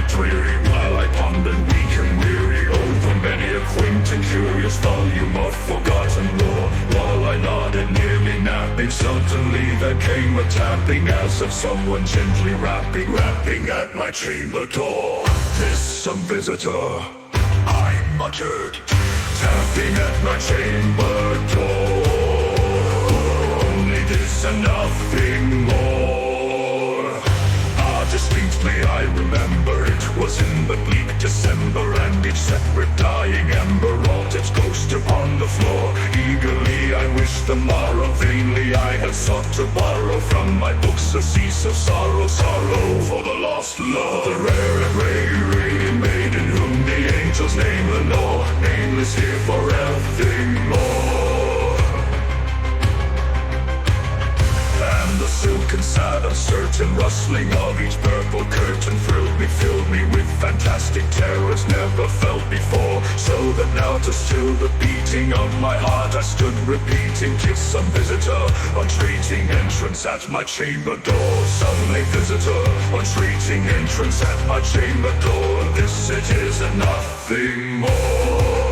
night dreary, while I pondered weak and weary over many a quaint and curious volume of forgotten lore. While I nodded, nearly napping, suddenly there came a tapping as of someone gently rapping at my chamber door. "This some visitor," I muttered, tapping at my chamber door. "Only this and nothing more." Distinctly I remember it was in the bleak December, and each separate dying ember wrought its ghost upon the floor. Eagerly I wished the morrow, vainly I had sought to borrow from my books a cease of sorrow, sorrow for the lost love. The rare and rare maiden whom the angels name Lenore, nameless here for evermore. And the silken, sad, uncertain rustling of each purple curtain filled me with fantastic terrors never felt before. So that now to still the beating of my heart I stood repeating, "'Tis some visitor, entreating entrance at my chamber door." Some late visitor, entreating entrance at my chamber door. This it is and nothing more.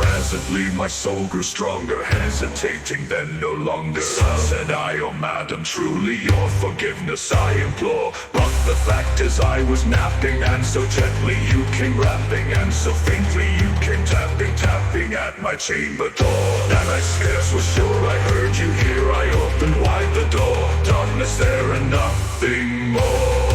Presently my soul grew stronger, hesitating then no longer. Said I, "Oh madam, truly your forgiveness I implore. But the fact is I was napping, and so gently you came rapping, and so faintly you came tapping at my chamber door. And I scarce was sure I heard you here. I opened wide the door, darkness there and nothing more."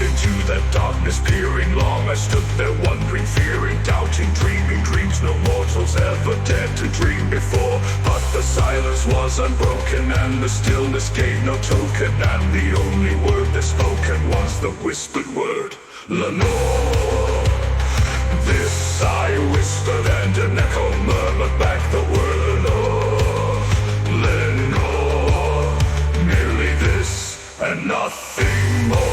Into that darkness peering, long I stood there wondering, fearing, doubting, dreaming dreams no mortals ever dared to dream before. But the silence was unbroken, and the stillness gave no token, and the only word that spoken was the whispered word, "Lenore." This I whispered, and an echo murmured back the word "Lenore." Lenore, merely this and nothing more.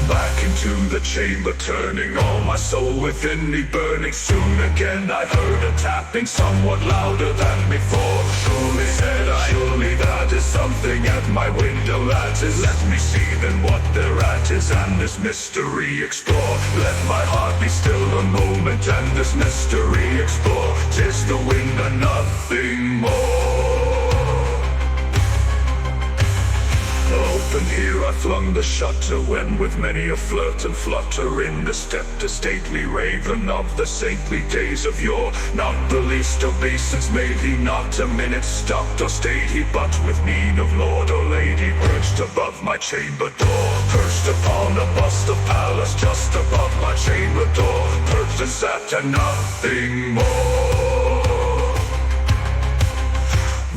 Back into the chamber turning, all my soul within me burning. Soon again I heard a tapping somewhat louder than before. "Surely," said I, "surely that is something at my window, that is. Let me see then what thereat is, and this mystery explore. Let my heart be still a moment, and this mystery explore. 'Tis the wind and nothing more." Open here I flung the shutter, when with many a flirt and flutter in the stepped a stately raven of the saintly days of yore. Not the least obeisance made he, not a minute stopped or stayed he, but with mien of lord or lady perched above my chamber door. Perched upon a bust of Pallas just above my chamber door. Perched and sat and nothing more.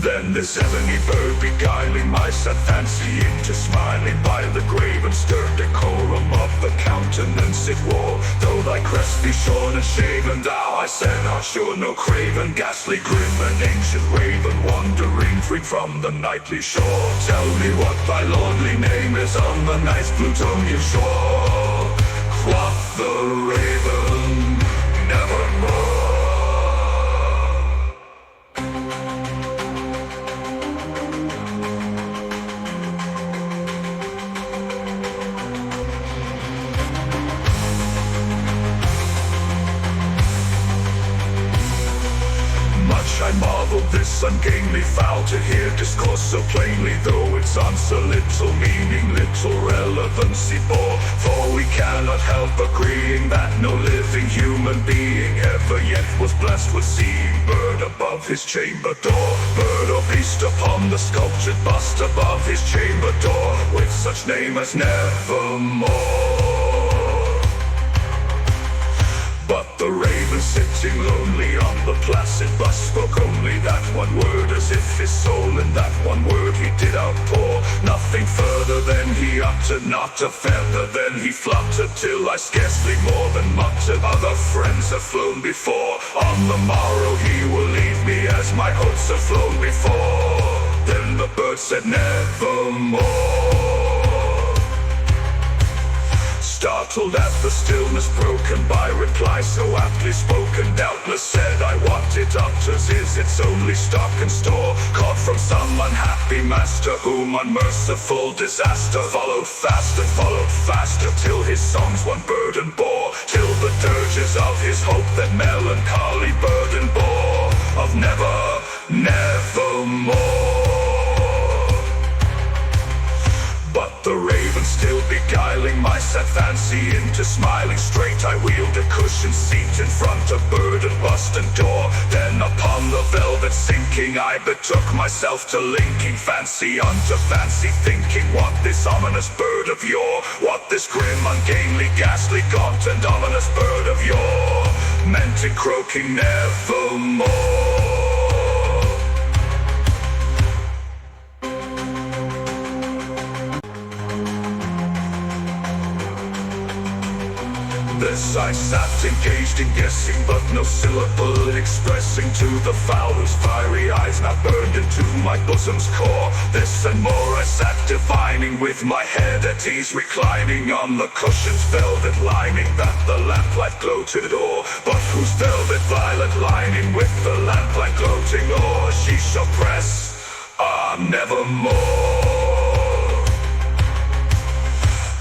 Then this ebony bird beguiling my sad fancy into smiling, by the grave and stern decorum of the countenance it wore. Though thy crest be shorn and shaven, thou, I said, art sure no craven, ghastly grim and ancient raven, wandering free from the nightly shore. Tell me what thy lordly name is on the nice Plutonian shore. Quoth the raven, "Nevermore." I marvel this ungainly fowl to hear discourse so plainly, though its answer little meaning, little relevancy bore. For we cannot help agreeing that no living human being ever yet was blessed with seeing bird above his chamber door. Bird or beast upon the sculptured bust above his chamber door, with such name as Nevermore. But the raven sitting lonely on the placid bust spoke only that one word, as if his soul in that one word he did outpour. Nothing further than he uttered, not a feather then he fluttered, till I scarcely more than muttered, "Other friends have flown before. On the morrow he will leave me, as my hopes have flown before." Then the bird said, "Nevermore." Startled at the stillness broken by reply so aptly spoken, doubtless said I want it up to is its only stock and store, caught from some unhappy master whom unmerciful disaster followed faster till his songs one burden bore, till the dirges of his hope that melancholy burden bore of nevermore. But the raven still beguiling my sad fancy into smiling straight, I wheeled a cushioned seat in front of bird and bust and door. Then upon the velvet sinking I betook myself to linking fancy unto fancy, thinking what this ominous bird of yore, what this grim, ungainly, ghastly, gaunt and ominous bird of yore meant in croaking nevermore. This I sat engaged in guessing, but no syllable expressing to the fowl whose fiery eyes now burned into my bosom's core. This and more I sat divining, with my head at ease reclining on the cushion's velvet lining that the lamplight gloated o'er, but whose velvet violet lining with the lamplight gloating o'er she shall press nevermore.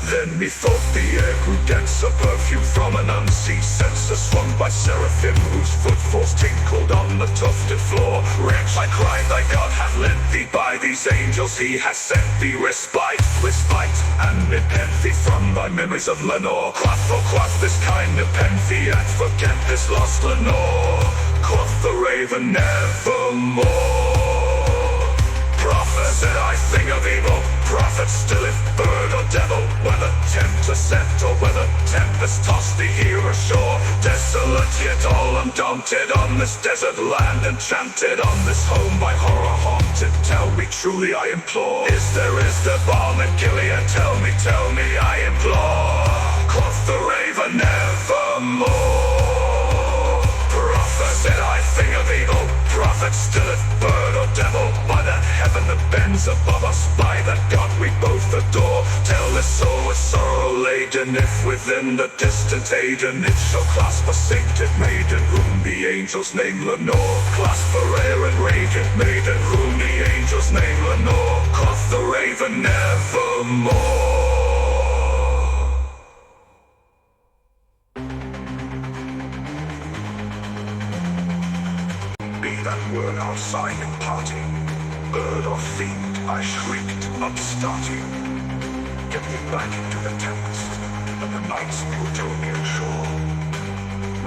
Then methought the air grew dense, a perfume from an unseen censer swung by seraphim whose footfalls tinkled on the tufted floor. Wretch, I cried, thy God hath lent thee by these angels, he hath sent thee respite, and nepenthe from thy memories of Lenore. Quaff this kind nepenthe and forget this lost Lenore. Quoth the raven nevermore. Prophet, said I, thing of evil, prophet still if bird or devil, whether tempter sent or whether tempest tossed thee here ashore. Desolate yet all undaunted on this desert land, enchanted on this home by horror haunted. Tell me truly I implore, is there balm in Gilead? Tell me I implore. Quoth the raven nevermore. Prophet, said I, thing of evil, prophet still if bird or devil, by that heaven that bends above us, by that God we both adore. Tell this soul with sorrow laden, if within the distant Aden it shall clasp a sainted maiden whom the angels name Lenore. Clasp a rare and radiant maiden whom the angels name Lenore. Quoth the raven nevermore. That word outside in parting, bird or fiend, I shrieked, upstarting. Get me back into the tempest, and the night's Plutonian shore.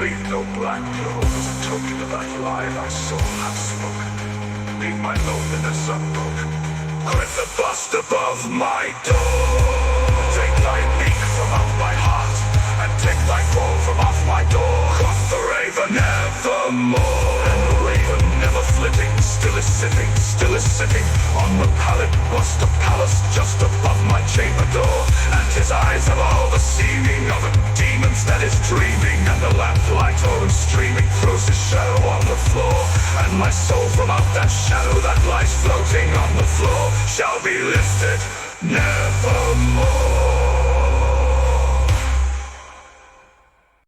Leave no black clothes as a token of that lie thy soul hath spoken. Leave my loneliness unbroken. Quit the bust above my door. Take thy beak from out my heart, and take thy fall from off my door. Quoth the raven nevermore. And the raven never flitting, still is sitting on the pallid bust of Pallas just above my chamber door. And his eyes have all the seeming of a demon's that is dreaming, and the lamplight o'er streaming throws his shadow on the floor. And my soul from out that shadow that lies floating on the floor shall be lifted nevermore.